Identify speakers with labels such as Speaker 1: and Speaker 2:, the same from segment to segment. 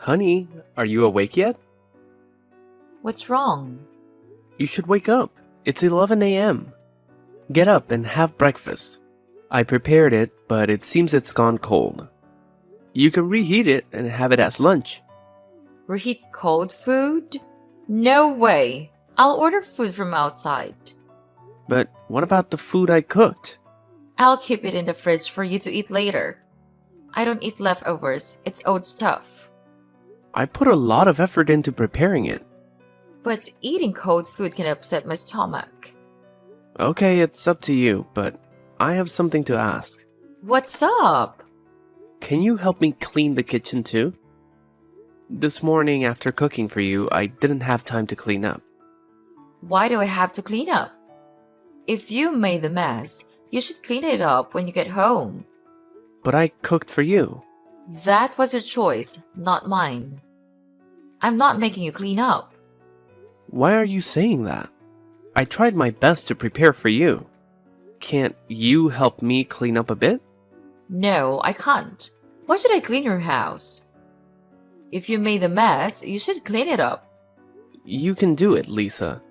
Speaker 1: Honey, are you awake yet?
Speaker 2: What's wrong?
Speaker 1: You should wake up. It's 11 a.m. Get up and have breakfast. I prepared it, but it seems it's gone cold. You can reheat it and have it as lunch.
Speaker 2: Reheat cold food? No way. I'll order food from outside.
Speaker 1: But what about the food I cooked?
Speaker 2: I'll keep it in the fridge for you to eat later. I don't eat leftovers. It's old stuff.
Speaker 1: I put a lot of effort into preparing it.
Speaker 2: But eating cold food can upset my stomach.
Speaker 1: Okay, it's up to you, but I have something to ask.
Speaker 2: What's up?
Speaker 1: Can you help me clean the kitchen too? This morning after cooking for you, I didn't have time to clean up.
Speaker 2: Why do I have to clean up? If you made the mess, you should clean it up when you get home.
Speaker 1: But I cooked for you.
Speaker 2: That was your choice, not mine. I'm not making you clean up.
Speaker 1: Why are you saying that? I tried my best to prepare for you. Can't you help me clean up a bit?
Speaker 2: No, I can't. Why should I clean your house? If you made a mess, you should clean it up.
Speaker 1: You can do it, Lisa.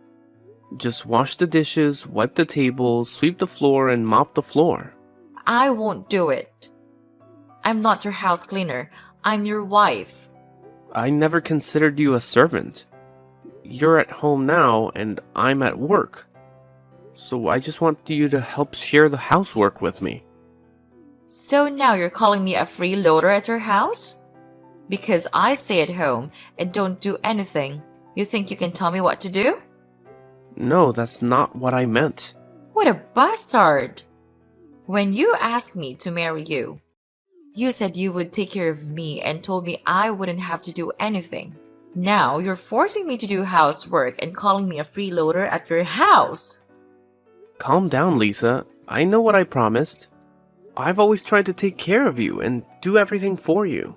Speaker 1: Just wash the dishes, wipe the table, sweep the floor, and mop the floor.
Speaker 2: I won't do it. I'm not your house cleaner. I'm your wife.
Speaker 1: I never considered you a servant. You're at home now, and I'm at work. So I just want you to help share the housework with me.
Speaker 2: So now you're calling me a freeloader at your house? Because I stay at home and don't do anything, you think you can tell me what to do?
Speaker 1: No, that's not what I meant.
Speaker 2: What a bastard! When you asked me to marry you, you said you would take care of me and told me I wouldn't have to do anything. Now you're forcing me to do housework and calling me a freeloader at your house.
Speaker 1: Calm down, Lisa. I know what I promised. I've always tried to take care of you and do everything for you.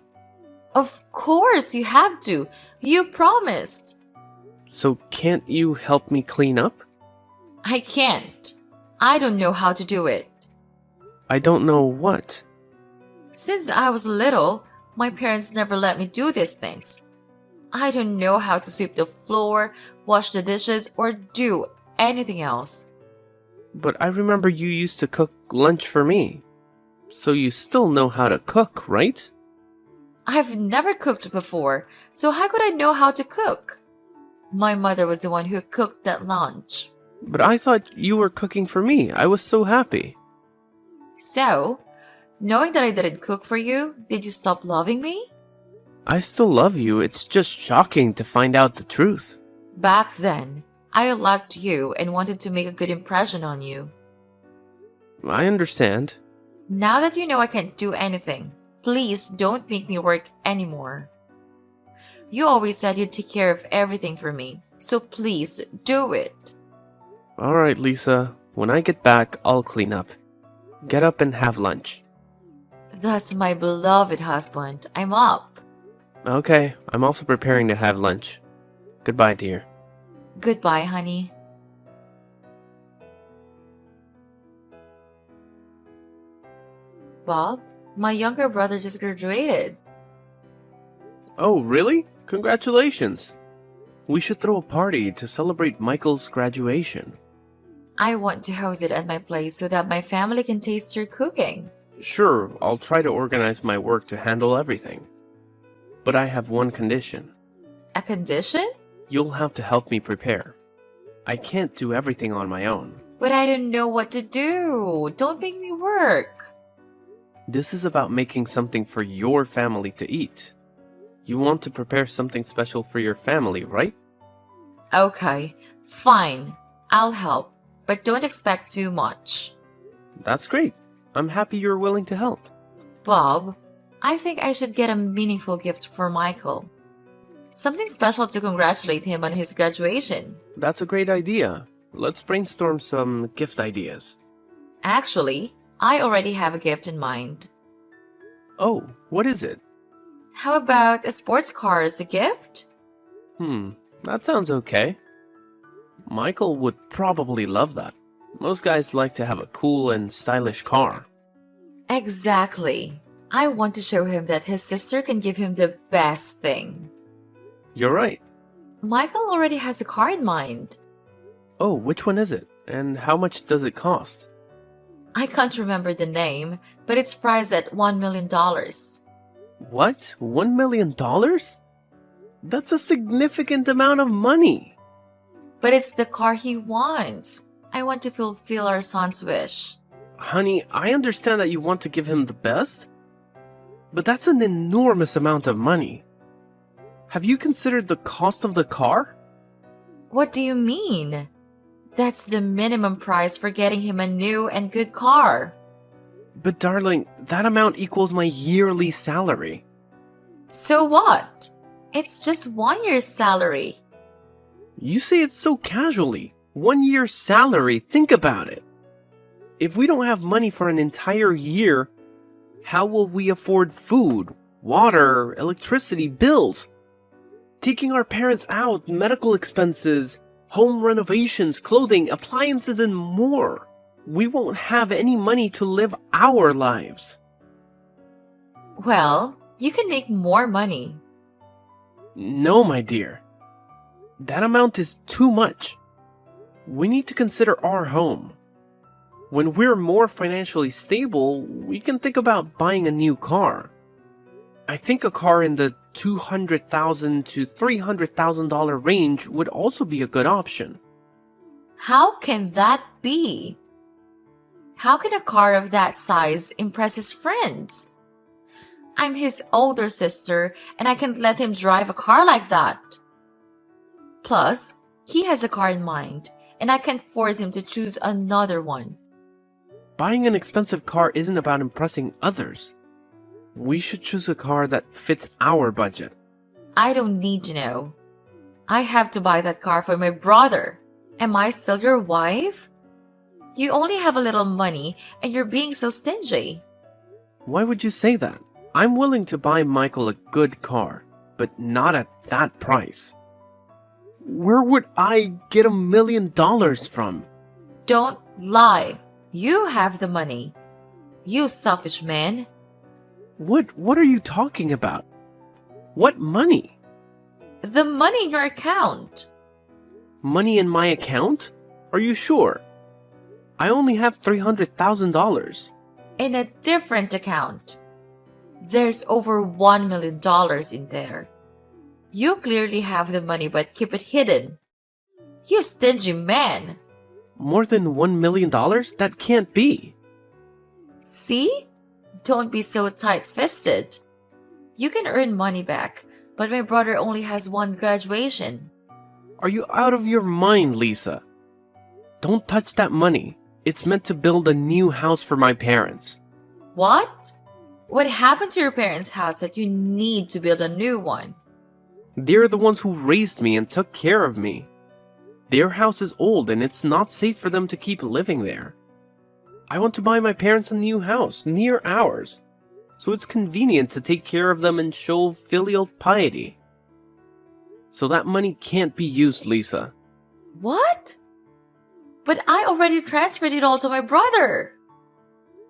Speaker 2: Of course you have to. You promised.
Speaker 1: So can't you help me clean up?
Speaker 2: I can't. I don't know how to do it.
Speaker 1: I don't know what.
Speaker 2: Since I was little, my parents never let me do these things. I don't know how to sweep the floor, wash the dishes, or do anything else.
Speaker 1: But I remember you used to cook lunch for me. So you still know how to cook, right?
Speaker 2: I've never cooked before, so how could I know how to cook? My mother was the one who cooked that lunch.
Speaker 1: But I thought you were cooking for me. I was so happy.
Speaker 2: So, knowing that I didn't cook for you, did you stop loving me?
Speaker 1: I still love you. It's just shocking to find out the truth.
Speaker 2: Back then, I liked you and wanted to make a good impression on you.
Speaker 1: I understand.
Speaker 2: Now that you know I can't do anything, please don't make me work anymore. You always said you'd take care of everything for me, so please do it.
Speaker 1: Alright, Lisa. When I get back, I'll clean up. Get up and have lunch.
Speaker 2: Thus, my beloved husband, I'm up.
Speaker 1: Okay, I'm also preparing to have lunch. Goodbye, dear.
Speaker 2: Goodbye, honey. Bob, my younger brother just graduated.
Speaker 1: Oh, really? Congratulations. We should throw a party to celebrate Michael's graduation.
Speaker 2: I want to host it at my place so that my family can taste your cooking.
Speaker 1: Sure, I'll try to organize my work to handle everything. But I have one condition.
Speaker 2: A condition?
Speaker 1: You'll have to help me prepare. I can't do everything on my own.
Speaker 2: But I don't know what to do. Don't make me work.
Speaker 1: This is about making something for your family to eat. You want to prepare something special for your family, right?
Speaker 2: Okay, fine. I'll help, but don't expect too much.
Speaker 1: That's great. I'm happy you're willing to help.
Speaker 2: Bob, I think I should get a meaningful gift for Michael. Something special to congratulate him on his graduation.
Speaker 1: That's a great idea. Let's brainstorm some gift ideas.
Speaker 2: Actually, I already have a gift in mind.
Speaker 1: Oh, what is it?
Speaker 2: How about a sports car as a gift?
Speaker 1: That sounds okay. Michael would probably love that. Most guys like to have a cool and stylish car.
Speaker 2: Exactly. I want to show him that his sister can give him the best thing.
Speaker 1: You're right.
Speaker 2: Michael already has a car in mind.
Speaker 1: Oh, which one is it? And how much does it cost?
Speaker 2: I can't remember the name, but it's priced at $1 million.
Speaker 1: What? $1 million? That's a significant amount of money.
Speaker 2: But it's the car he wants. I want to fulfill our son's wish.
Speaker 1: Honey, I understand that you want to give him the best, but that's an enormous amount of money. Have you considered the cost of the car?
Speaker 2: What do you mean? That's the minimum price for getting him a new and good car.
Speaker 1: But darling, that amount equals my yearly salary.
Speaker 2: So what? It's just 1 year's salary.
Speaker 1: You say it so casually. 1 year's salary, think about it. If we don't have money for an entire year, how will we afford food, water, electricity, bills? Taking our parents out, medical expenses, home renovations, clothing, appliances, and more. We won't have any money to live our lives.
Speaker 2: Well, you can make more money.
Speaker 1: No, my dear. That amount is too much. We need to consider our home. When we're more financially stable, we can think about buying a new car. I think a car in the $200,000 to $300,000 range would also be a good option.
Speaker 2: How can that be? How can a car of that size impress his friends? I'm his older sister, and I can't let him drive a car like that. Plus, he has a car in mind, and I can't force him to choose another one.
Speaker 1: Buying an expensive car isn't about impressing others. We should choose a car that fits our budget.
Speaker 2: I don't need to know. I have to buy that car for my brother. Am I still your wife? You only have a little money, and you're being so stingy.
Speaker 1: Why would you say that? I'm willing to buy Michael a good car, but not at that price. Where would I get $1 million from?
Speaker 2: Don't lie. You have the money. You selfish man.
Speaker 1: What are you talking about? What money?
Speaker 2: The money in your account.
Speaker 1: Money in my account? Are you sure? I only have $300,000.
Speaker 2: In a different account. There's over $1 million in there. You clearly have the money but keep it hidden. You stingy man.
Speaker 1: More than $1 million? That can't be.
Speaker 2: See? Don't be so tight-fisted. You can earn money back, but my brother only has one graduation.
Speaker 1: Are you out of your mind, Lisa? Don't touch that money. It's meant to build a new house for my parents.
Speaker 2: What? What happened to your parents' house that you need to build a new one?
Speaker 1: They're the ones who raised me and took care of me. Their house is old and it's not safe for them to keep living there. I want to buy my parents a new house near ours, so it's convenient to take care of them and show filial piety. So that money can't be used, Lisa.
Speaker 2: What? But I already transferred it all to my brother.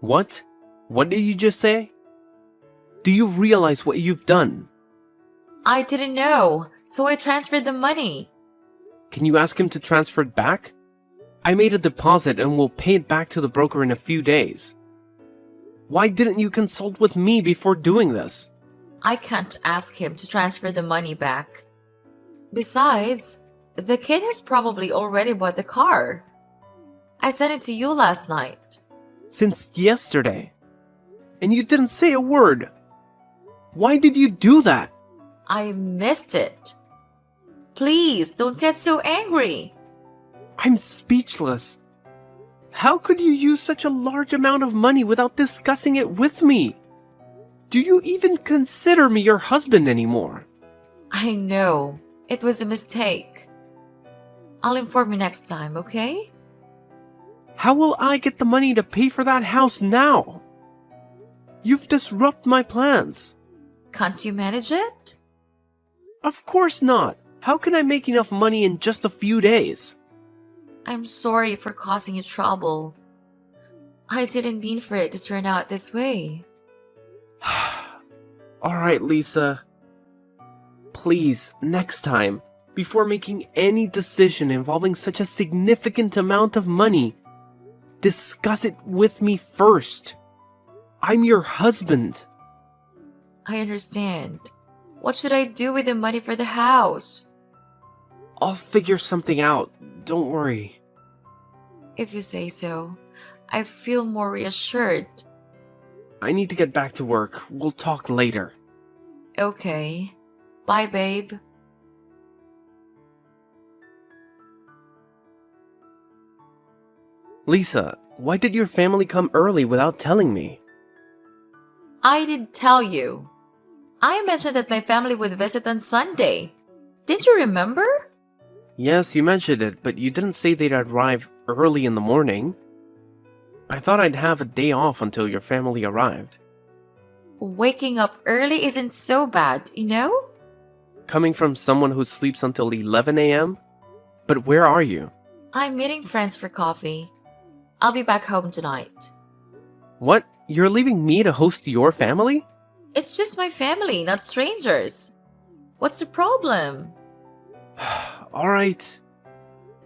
Speaker 1: What? What did you just say? Do you realize what you've done?
Speaker 2: I didn't know, so I transferred the money.
Speaker 1: Can you ask him to transfer it back? I made a deposit and will pay it back to the broker in a few days. Why didn't you consult with me before doing this?
Speaker 2: I can't ask him to transfer the money back. Besides, the kid has probably already bought the car. I sent it to you last night.
Speaker 1: Since yesterday. And you didn't say a word. Why did you do that?
Speaker 2: I missed it. Please, don't get so angry.
Speaker 1: I'm speechless. How could you use such a large amount of money without discussing it with me? Do you even consider me your husband anymore?
Speaker 2: I know. It was a mistake. I'll inform you next time, okay?
Speaker 1: How will I get the money to pay for that house now? You've disrupted my plans.
Speaker 2: Can't you manage it?
Speaker 1: Of course not. How can I make enough money in just a few days?
Speaker 2: I'm sorry for causing you trouble. I didn't mean for it to turn out this way.
Speaker 1: Alright, Lisa. Please, next time, before making any decision involving such a significant amount of money, discuss it with me first. I'm your husband.
Speaker 2: I understand. What should I do with the money for the house?
Speaker 1: I'll figure something out. Don't worry.
Speaker 2: If you say so, I feel more reassured.
Speaker 1: I need to get back to work. We'll talk later.
Speaker 2: Okay. Bye, babe.
Speaker 1: Lisa, why did your family come early without telling me?
Speaker 2: I did tell you. I mentioned that my family would visit on Sunday. Didn't you remember?
Speaker 1: Yes, you mentioned it, but you didn't say they'd arrive early in the morning. I thought I'd have a day off until your family arrived.
Speaker 2: Waking up early isn't so bad, you know?
Speaker 1: Coming from someone who sleeps until 11 a.m.? But where are you?
Speaker 2: I'm meeting friends for coffee. I'll be back home tonight.
Speaker 1: What? You're leaving me to host your family?
Speaker 2: It's just my family, not strangers. What's the problem?
Speaker 1: Alright.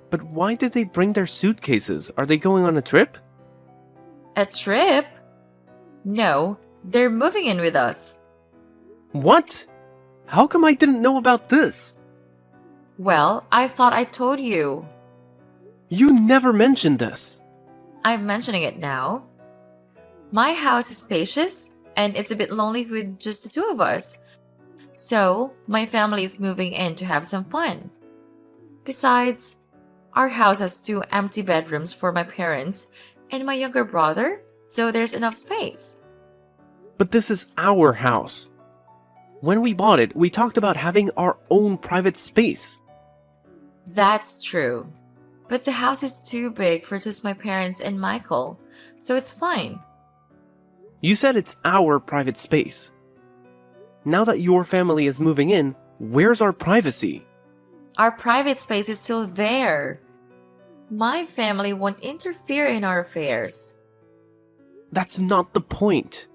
Speaker 1: But why did they bring their suitcases? Are they going on a trip?
Speaker 2: A trip? No, they're moving in with us.
Speaker 1: What? How come I didn't know about this?
Speaker 2: Well, I thought I told you.
Speaker 1: You never mentioned this.
Speaker 2: I'm mentioning it now. My house is spacious, and it's a bit lonely with just the two of us. So, my family is moving in to have some fun. Besides, our house has 2 empty bedrooms for my parents and my younger brother, so there's enough space.
Speaker 1: But this is our house. When we bought it, we talked about having our own private space.
Speaker 2: That's true. But the house is too big for just my parents and Michael, so it's fine.
Speaker 1: You said it's our private space. Now that your family is moving in, where's our privacy?
Speaker 2: Our private space is still there. My family won't interfere in our affairs.
Speaker 1: That's not the point.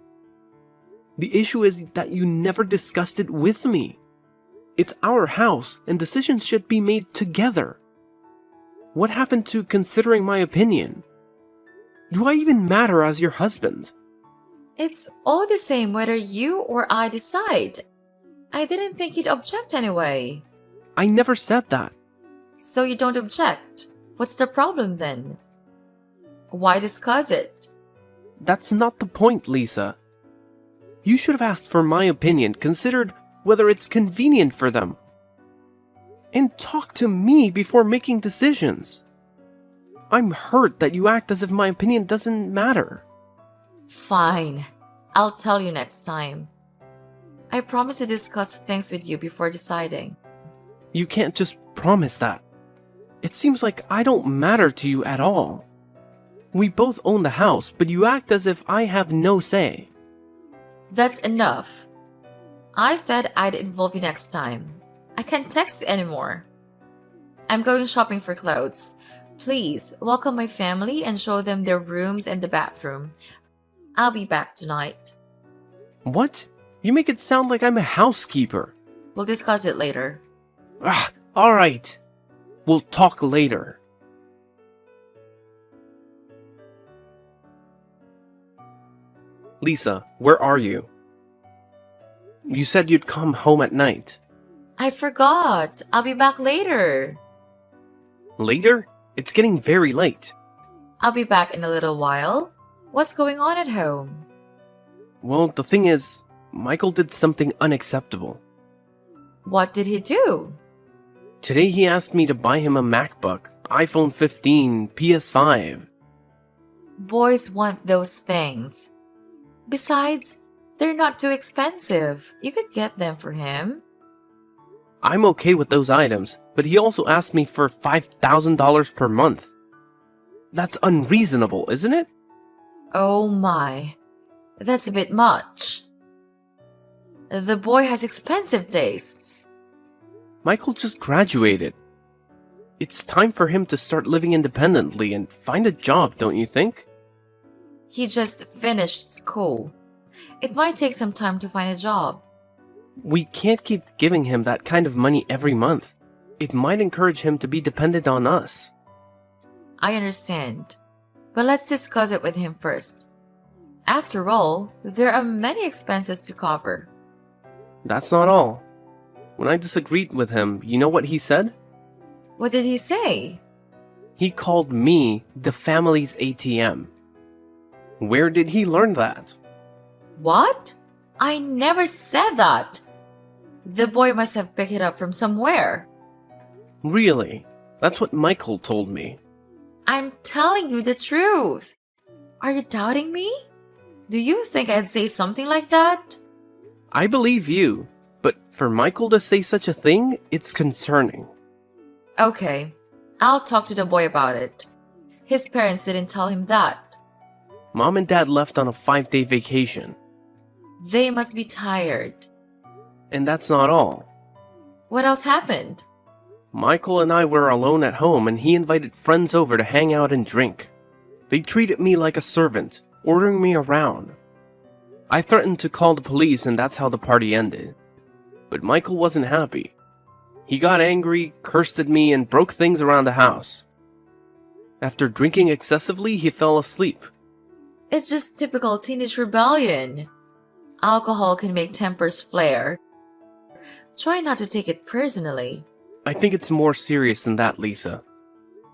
Speaker 1: The issue is that you never discussed it with me. It's our house, and decisions should be made together. What happened to considering my opinion? Do I even matter as your husband?
Speaker 2: It's all the same whether you or I decide. I didn't think you'd object anyway.
Speaker 1: I never said that.
Speaker 2: So you don't object. What's the problem then? Why discuss it?
Speaker 1: That's not the point, Lisa. You should have asked for my opinion, considered whether it's convenient for them. And talk to me before making decisions. I'm hurt that you act as if my opinion doesn't matter.
Speaker 2: Fine. I'll tell you next time. I promise to discuss things with you before deciding.
Speaker 1: You can't just promise that. It seems like I don't matter to you at all. We both own the house, but you act as if I have no say.
Speaker 2: That's enough. I said I'd involve you next time. I can't text anymore. I'm going shopping for clothes. Please welcome my family and show them their rooms and the bathroom. I'll be back tonight.
Speaker 1: What? You make it sound like I'm a housekeeper.
Speaker 2: We'll discuss it later.
Speaker 1: Alright. We'll talk later. Lisa, where are you? You said you'd come home at night.
Speaker 2: I forgot. I'll be back later.
Speaker 1: Later? It's getting very late.
Speaker 2: I'll be back in a little while. What's going on at home?
Speaker 1: Well, the thing is, Michael did something unacceptable.
Speaker 2: What did he do?
Speaker 1: Today he asked me to buy him a MacBook, iPhone 15, PS5.
Speaker 2: Boys want those things. Besides, they're not too expensive. You could get them for him.
Speaker 1: I'm okay with those items, but he also asked me for $5,000 per month. That's unreasonable, isn't it?
Speaker 2: Oh my. That's a bit much. The boy has expensive tastes.
Speaker 1: Michael just graduated. It's time for him to start living independently and find a job, don't you think?
Speaker 2: He just finished school. It might take some time to find a job.
Speaker 1: We can't keep giving him that kind of money every month. It might encourage him to be dependent on us.
Speaker 2: I understand. But let's discuss it with him first. After all, there are many expenses to cover.
Speaker 1: That's not all. When I disagreed with him, you know what he said?
Speaker 2: What did he say?
Speaker 1: He called me the family's ATM. Where did he learn that?
Speaker 2: What? I never said that. The boy must have picked it up from somewhere.
Speaker 1: Really? That's what Michael told me.
Speaker 2: I'm telling you the truth. Are you doubting me? Do you think I'd say something like that?
Speaker 1: I believe you, but for Michael to say such a thing, it's concerning.
Speaker 2: Okay, I'll talk to the boy about it. His parents didn't tell him that.
Speaker 1: Mom and Dad left on a 5-day vacation.
Speaker 2: They must be tired.
Speaker 1: And that's not all.
Speaker 2: What else happened?
Speaker 1: Michael and I were alone at home and he invited friends over to hang out and drink. They treated me like a servant, ordering me around. I threatened to call the police and that's how the party ended. But Michael wasn't happy. He got angry, cursed at me, and broke things around the house. After drinking excessively, he fell asleep.
Speaker 2: It's just typical teenage rebellion. Alcohol can make tempers flare. Try not to take it personally.
Speaker 1: I think it's more serious than that, Lisa.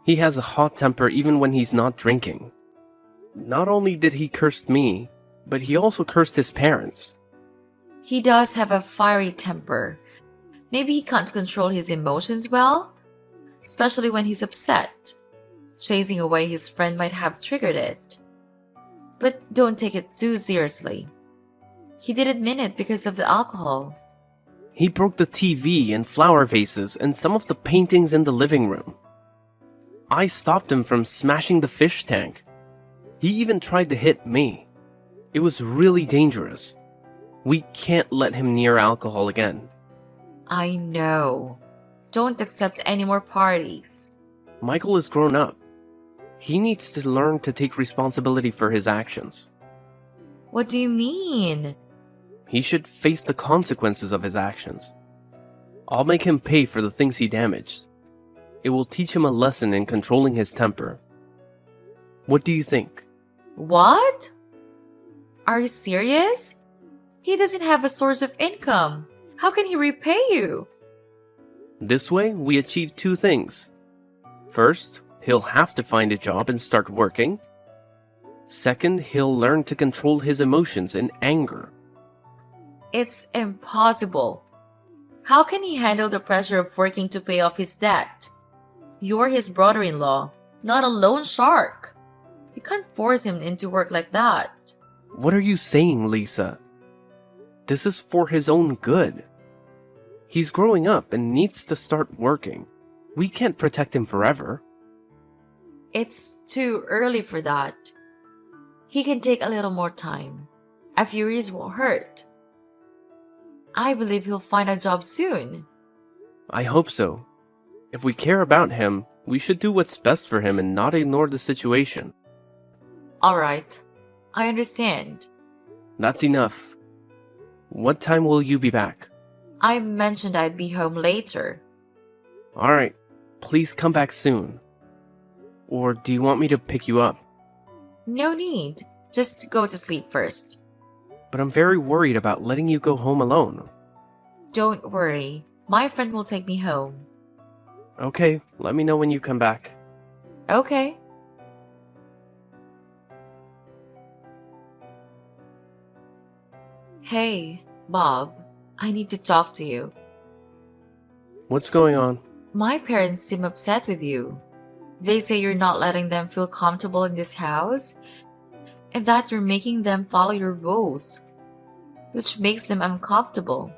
Speaker 1: He has a hot temper even when he's not drinking. Not only did he curse me, but he also cursed his parents.
Speaker 2: He does have a fiery temper. Maybe he can't control his emotions well, especially when he's upset. Chasing away his friend might have triggered it. But don't take it too seriously. He didn't mean it because of the alcohol.
Speaker 1: He broke the TV and flower vases and some of the paintings in the living room. I stopped him from smashing the fish tank. He even tried to hit me. It was really dangerous. We can't let him near alcohol again.
Speaker 2: I know. Don't accept any more parties.
Speaker 1: Michael is grown up. He needs to learn to take responsibility for his actions.
Speaker 2: What do you mean?
Speaker 1: He should face the consequences of his actions. I'll make him pay for the things he damaged. It will teach him a lesson in controlling his temper. What do you think?
Speaker 2: What? Are you serious? He doesn't have a source of income. How can he repay you?
Speaker 1: This way, we achieve two things. First, he'll have to find a job and start working. Second, he'll learn to control his emotions and anger.
Speaker 2: It's impossible. How can he handle the pressure of working to pay off his debt? You're his brother-in-law, not a loan shark. You can't force him into work like that.
Speaker 1: What are you saying, Lisa? This is for his own good. He's growing up and needs to start working. We can't protect him forever.
Speaker 2: It's too early for that. He can take a little more time. A few years won't hurt. I believe he'll find a job soon.
Speaker 1: I hope so. If we care about him, we should do what's best for him and not ignore the situation.
Speaker 2: Alright, I understand.
Speaker 1: That's enough. What time will you be back?
Speaker 2: I mentioned I'd be home later.
Speaker 1: Alright, please come back soon. Or do you want me to pick you up?
Speaker 2: No need. Just go to sleep first.
Speaker 1: But I'm very worried about letting you go home alone.
Speaker 2: Don't worry. My friend will take me home.
Speaker 1: Okay, let me know when you come back.
Speaker 2: Okay. Hey, Bob. I need to talk to you.
Speaker 1: What's going on?
Speaker 2: My parents seem upset with you. They say you're not letting them feel comfortable in this house and that you're making them follow your rules, which makes them uncomfortable.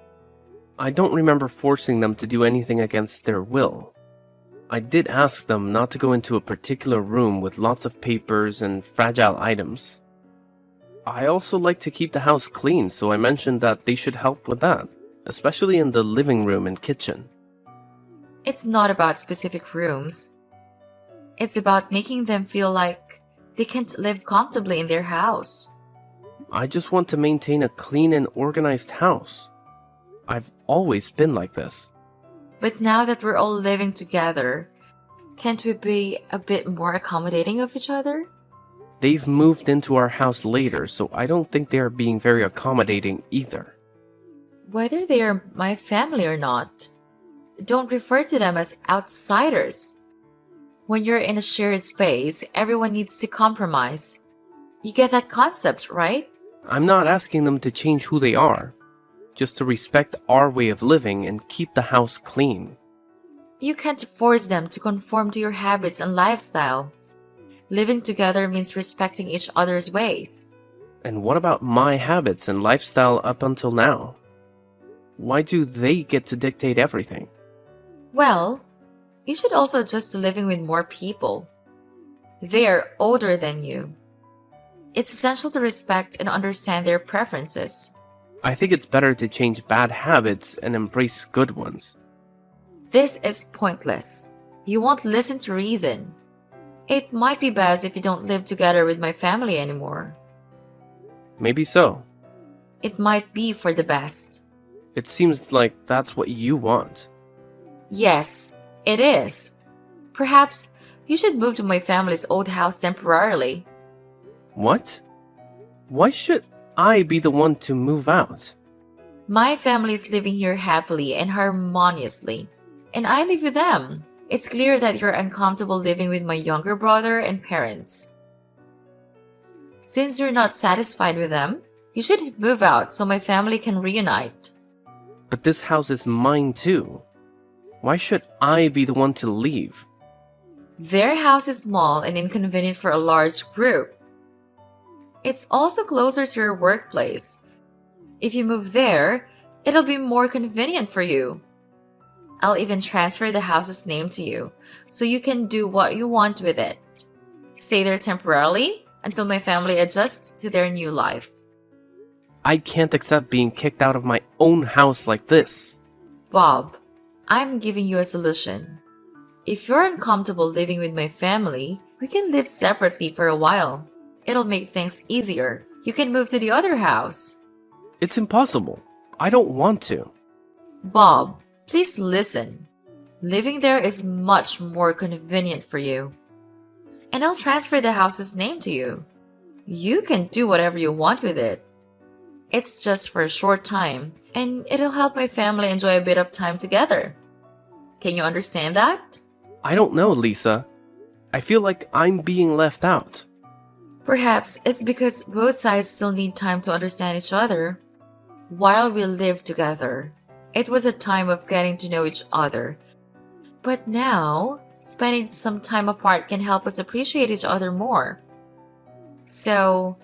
Speaker 1: I don't remember forcing them to do anything against their will. I did ask them not to go into a particular room with lots of papers and fragile items. I also like to keep the house clean, so I mentioned that they should help with that, especially in the living room and kitchen.
Speaker 2: It's not about specific rooms. It's about making them feel like they can't live comfortably in their house.
Speaker 1: I just want to maintain a clean and organized house. I've always been like this.
Speaker 2: But now that we're all living together, can't we be a bit more accommodating of each other?
Speaker 1: They've moved into our house later, so I don't think they are being very accommodating either.
Speaker 2: Whether they are my family or not, don't refer to them as outsiders. When you're in a shared space, everyone needs to compromise. You get that concept, right?
Speaker 1: I'm not asking them to change who they are, just to respect our way of living and keep the house clean.
Speaker 2: You can't force them to conform to your habits and lifestyle. Living together means respecting each other's ways.
Speaker 1: And what about my habits and lifestyle up until now? Why do they get to dictate everything?
Speaker 2: Well, you should also adjust to living with more people. They are older than you. It's essential to respect and understand their preferences.
Speaker 1: I think it's better to change bad habits and embrace good ones.
Speaker 2: This is pointless. You won't listen to reason. It might be best if you don't live together with my family anymore.
Speaker 1: Maybe so.
Speaker 2: It might be for the best.
Speaker 1: It seems like that's what you want.
Speaker 2: Yes, it is. Perhaps you should move to my family's old house temporarily.
Speaker 1: What? Why should I be the one to move out?
Speaker 2: My family is living here happily and harmoniously, and I live with them. It's clear that you're uncomfortable living with my younger brother and parents. Since you're not satisfied with them, you should move out so my family can reunite.
Speaker 1: But this house is mine too. Why should I be the one to leave?
Speaker 2: Their house is small and inconvenient for a large group. It's also closer to your workplace. If you move there, it'll be more convenient for you. I'll even transfer the house's name to you, so you can do what you want with it. Stay there temporarily until my family adjusts to their new life.
Speaker 1: I can't accept being kicked out of my own house like this.
Speaker 2: Bob, I'm giving you a solution. If you're uncomfortable living with my family, we can live separately for a while. It'll make things easier. You can move to the other house.
Speaker 1: It's impossible. I don't want to.
Speaker 2: Bob, please listen. Living there is much more convenient for you. And I'll transfer the house's name to you. You can do whatever you want with it. It's just for a short time, and it'll help my family enjoy a bit of time together. Can you understand that?
Speaker 1: I don't know, Lisa. I feel like I'm being left out.
Speaker 2: Perhaps it's because both sides still need time to understand each other. While we lived together, it was a time of getting to know each other. But now, spending some time apart can help us appreciate each other more. So,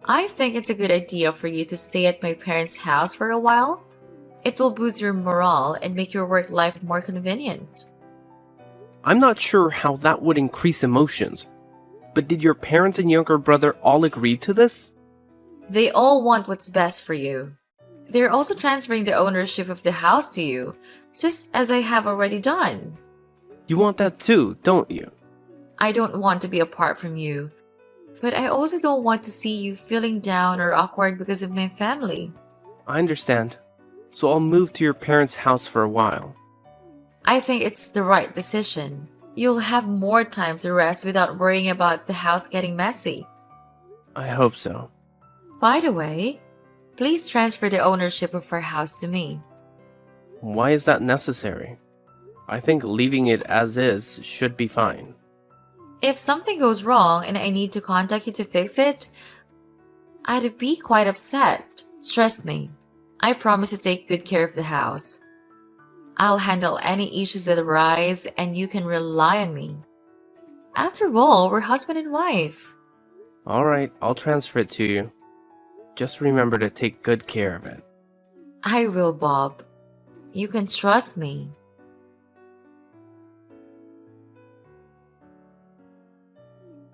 Speaker 2: I think it's a good idea for you to stay at my parents' house for a while. It will boost your morale and make your work life more convenient.
Speaker 1: I'm not sure how that would increase emotions. But did your parents and younger brother all agree to this?
Speaker 2: They all want what's best for you. They're also transferring the ownership of the house to you, just as I have already done.
Speaker 1: You want that too, don't you?
Speaker 2: I don't want to be apart from you, but I also don't want to see you feeling down or awkward because of my family.
Speaker 1: I understand. So I'll move to your parents' house for a while.
Speaker 2: I think it's the right decision. You'll have more time to rest without worrying about the house getting messy.
Speaker 1: I hope so.
Speaker 2: By the way, please transfer the ownership of our house to me.
Speaker 1: Why is that necessary? I think leaving it as is should be fine.
Speaker 2: If something goes wrong and I need to contact you to fix it, I'd be quite upset. Trust me, I promise to take good care of the house. I'll handle any issues that arise and you can rely on me. After all, we're husband and wife.
Speaker 1: Alright, I'll transfer it to you. Just remember to take good care of it.
Speaker 2: I will, Bob. You can trust me.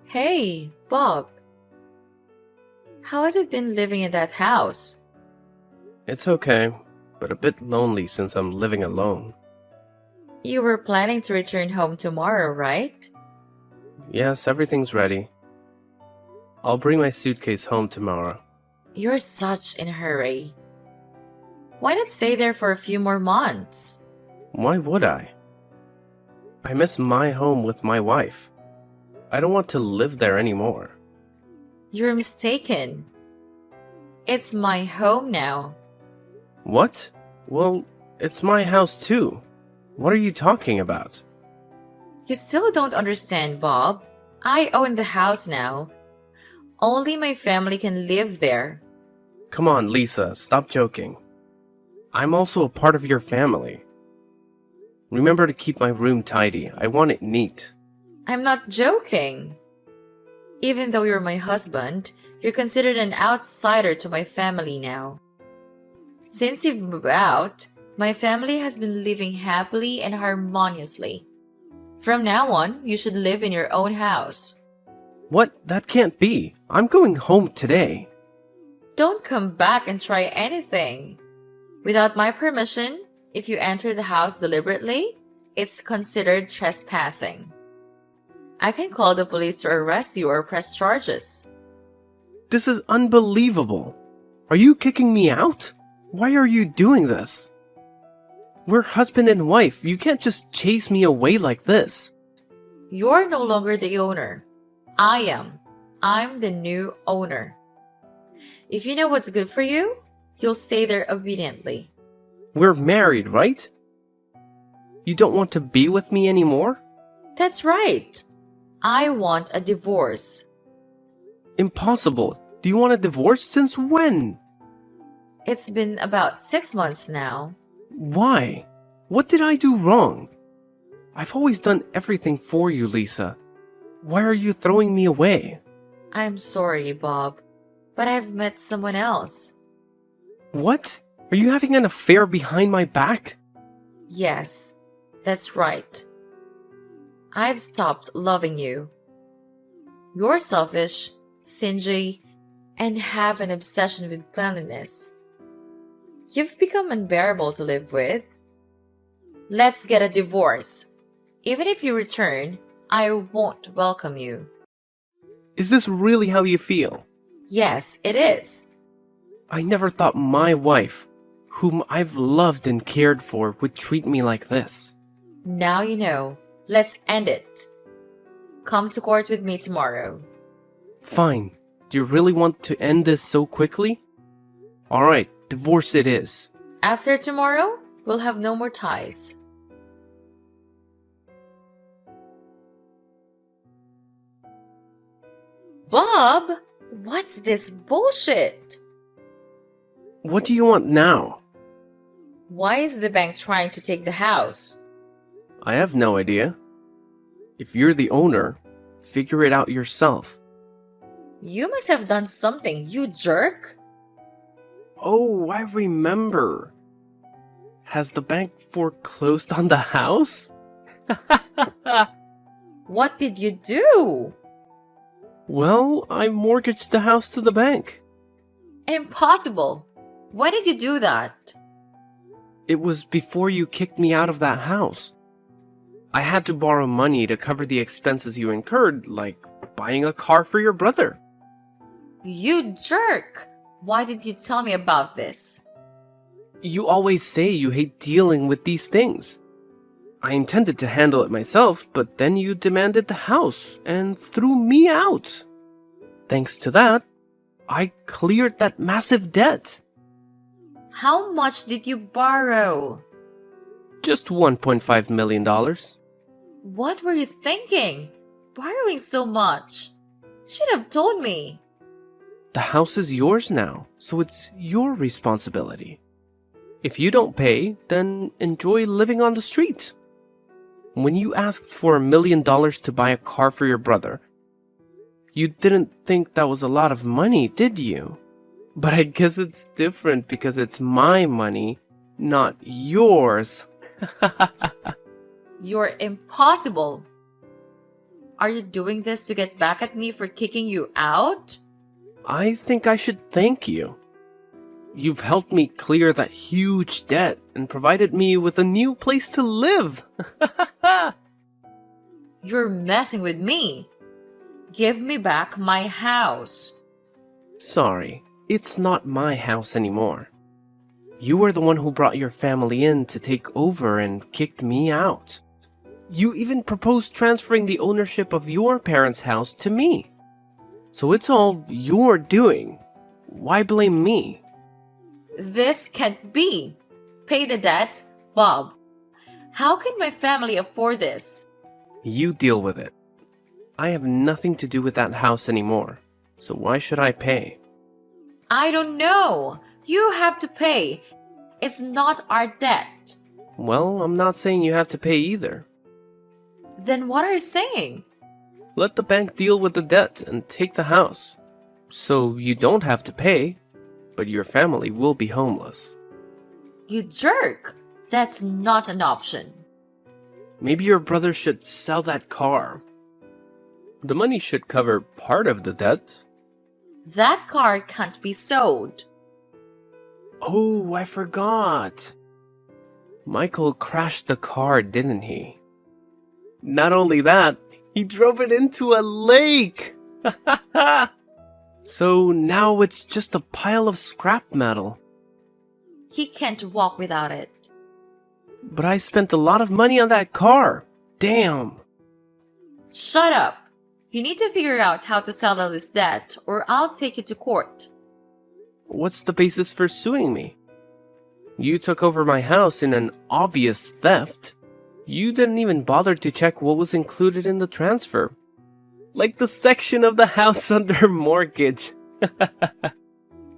Speaker 2: Hey, Bob. How has it been living in that house?
Speaker 1: It's okay, but a bit lonely since I'm living alone.
Speaker 2: You were planning to return home tomorrow, right?
Speaker 1: Yes, everything's ready. I'll bring my suitcase home tomorrow.
Speaker 2: You're such in a hurry. Why not stay there for a few more months?
Speaker 1: Why would I? I miss my home with my wife. I don't want to live there anymore.
Speaker 2: You're mistaken. It's my home now.
Speaker 1: What? Well, it's my house too. What are you talking about?
Speaker 2: You still don't understand, Bob. I own the house now. Only my family can live there.
Speaker 1: Come on, Lisa, stop joking. I'm also a part of your family. Remember to keep my room tidy. I want it neat.
Speaker 2: I'm not joking. Even though you're my husband, you're considered an outsider to my family now. Since you've moved out, my family has been living happily and harmoniously. From now on, you should live in your own house.
Speaker 1: What? That can't be. I'm going home today.
Speaker 2: Don't come back and try anything. Without my permission, if you enter the house deliberately, it's considered trespassing. I can call the police to arrest you or press charges.
Speaker 1: This is unbelievable. Are you kicking me out? Why are you doing this? We're husband and wife. You can't just chase me away like this.
Speaker 2: You're no longer the owner. I am. I'm the new owner. If you know what's good for you, you'll stay there obediently.
Speaker 1: We're married, right? You don't want to be with me anymore?
Speaker 2: That's right. I want a divorce.
Speaker 1: Impossible. Do you want a divorce? Since when?
Speaker 2: It's been about 6 months now.
Speaker 1: Why? What did I do wrong? I've always done everything for you, Lisa. Why are you throwing me away?
Speaker 2: I'm sorry, Bob, but I've met someone else.
Speaker 1: What? Are you having an affair behind my back?
Speaker 2: Yes, that's right. I've stopped loving you. You're selfish, stingy, and have an obsession with cleanliness. You've become unbearable to live with. Let's get a divorce. Even if you return, I won't welcome you.
Speaker 1: Is this really how you feel?
Speaker 2: Yes, it is.
Speaker 1: I never thought my wife, whom I've loved and cared for, would treat me like this.
Speaker 2: Now you know. Let's end it. Come to court with me tomorrow.
Speaker 1: Fine. Do you really want to end this so quickly? Alright, divorce it is.
Speaker 2: After tomorrow, we'll have no more ties. Bob, what's this bullshit?
Speaker 1: What do you want now?
Speaker 2: Why is the bank trying to take the house?
Speaker 1: I have no idea. If you're the owner, figure it out yourself.
Speaker 2: You must have done something, you jerk.
Speaker 1: Oh, I remember. Has the bank foreclosed on the house?
Speaker 2: What did you do?
Speaker 1: Well, I mortgaged the house to the bank.
Speaker 2: Impossible. Why did you do that?
Speaker 1: It was before you kicked me out of that house. I had to borrow money to cover the expenses you incurred, like buying a car for your brother.
Speaker 2: You jerk! Why didn't you tell me about this?
Speaker 1: You always say you hate dealing with these things. I intended to handle it myself, but then you demanded the house and threw me out. Thanks to that, I cleared that massive debt.
Speaker 2: How much did you borrow?
Speaker 1: Just $1.5 million.
Speaker 2: What were you thinking? Borrowing so much? Should have told me.
Speaker 1: The house is yours now, so it's your responsibility. If you don't pay, then enjoy living on the street. When you asked for $1 million to buy a car for your brother, you didn't think that was a lot of money, did you? But I guess it's different because it's my money, not yours.
Speaker 2: You're impossible. Are you doing this to get back at me for kicking you out?
Speaker 1: I think I should thank you. You've helped me clear that huge debt and provided me with a new place to live.
Speaker 2: You're messing with me. Give me back my house.
Speaker 1: Sorry, It's not my house anymore. You were the one who brought your family in to take over and kicked me out. You even proposed transferring the ownership of your parents' house to me. So it's all your doing. Why blame me?
Speaker 2: This can't be. Pay the debt, Bob. How can my family afford this?
Speaker 1: You deal with it. I have nothing to do with that house anymore. So why should I pay?
Speaker 2: I don't know. You have to pay. It's not our debt.
Speaker 1: Well, I'm not saying you have to pay either.
Speaker 2: Then what are you saying?
Speaker 1: Let the bank deal with the debt and take the house. So you don't have to pay, but your family will be homeless.
Speaker 2: You jerk. That's not an option.
Speaker 1: Maybe your brother should sell that car. The money should cover part of the debt.
Speaker 2: That car can't be sold.
Speaker 1: Oh, I forgot. Michael crashed the car, didn't he? Not only that, he drove it into a lake! So now it's just a pile of scrap metal.
Speaker 2: He can't walk without it.
Speaker 1: But I spent a lot of money on that car. Damn.
Speaker 2: Shut up. You need to figure out how to settle this debt or I'll take you to court.
Speaker 1: What's the basis for suing me? You took over my house in an obvious theft. You didn't even bother to check what was included in the transfer. Like the section of the house under mortgage.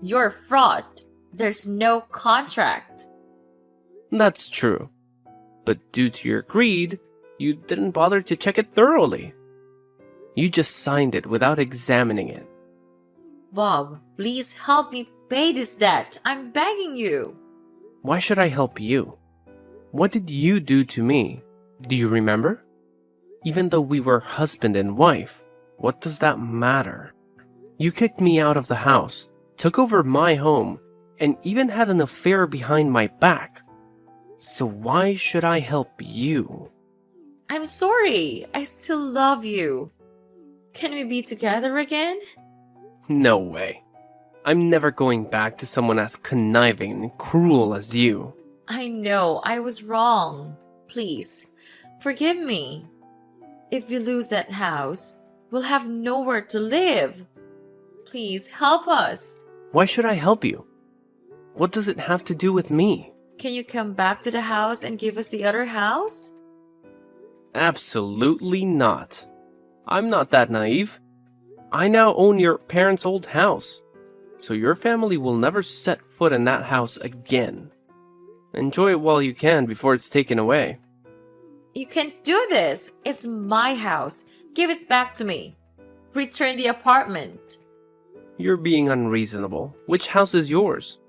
Speaker 2: You're a fraud. There's no contract.
Speaker 1: That's true. But due to your greed, you didn't bother to check it thoroughly. You just signed it without examining it.
Speaker 2: Bob, please help me pay this debt. I'm begging you.
Speaker 1: Why should I help you? What did you do to me? Do you remember? Even though we were husband and wife, what does that matter? You kicked me out of the house, took over my home, and even had an affair behind my back. So why should I help you?
Speaker 2: I'm sorry. I still love you. Can we be together again?
Speaker 1: No way. I'm never going back to someone as conniving and cruel as you.
Speaker 2: I know I was wrong. Please, forgive me. If we lose that house, we'll have nowhere to live. Please help us.
Speaker 1: Why should I help you? What does it have to do with me?
Speaker 2: Can you come back to the house and give us the other house?
Speaker 1: Absolutely not. I'm not that naive. I now own your parents' old house, so your family will never set foot in that house again. Enjoy it while you can before it's taken away.
Speaker 2: You can't do this. It's my house. Give it back to me. Return the apartment.
Speaker 1: You're being unreasonable. Which house is yours?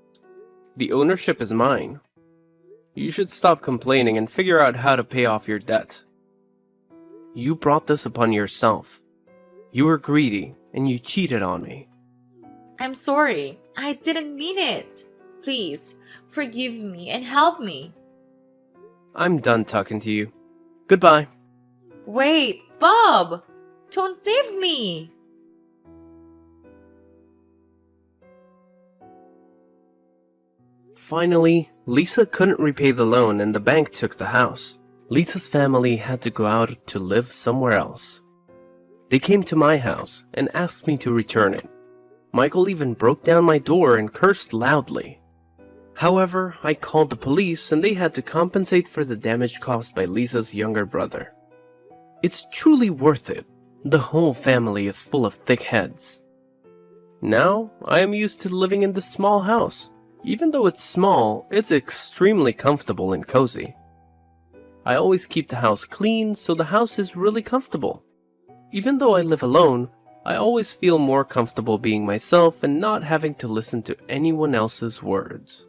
Speaker 1: The ownership is mine. You should stop complaining and figure out how to pay off your debt. You brought this upon yourself. You were greedy and you cheated on me.
Speaker 2: I'm sorry. I didn't mean it. Please, forgive me and help me.
Speaker 1: I'm done talking to you. Goodbye.
Speaker 2: Wait, Bob! Don't leave me!
Speaker 1: Finally, Lisa couldn't repay the loan and the bank took the house. Lisa's family had to go out to live somewhere else. They came to my house and asked me to return it. Michael even broke down my door and cursed loudly. However, I called the police and they had to compensate for the damage caused by Lisa's younger brother. It's truly worth it. The whole family is full of thick heads. Now, I am used to living in this small house. Even though it's small, it's extremely comfortable and cozy. I always keep the house clean, so the house is really comfortable. Even though I live alone, I always feel more comfortable being myself and not having to listen to anyone else's words.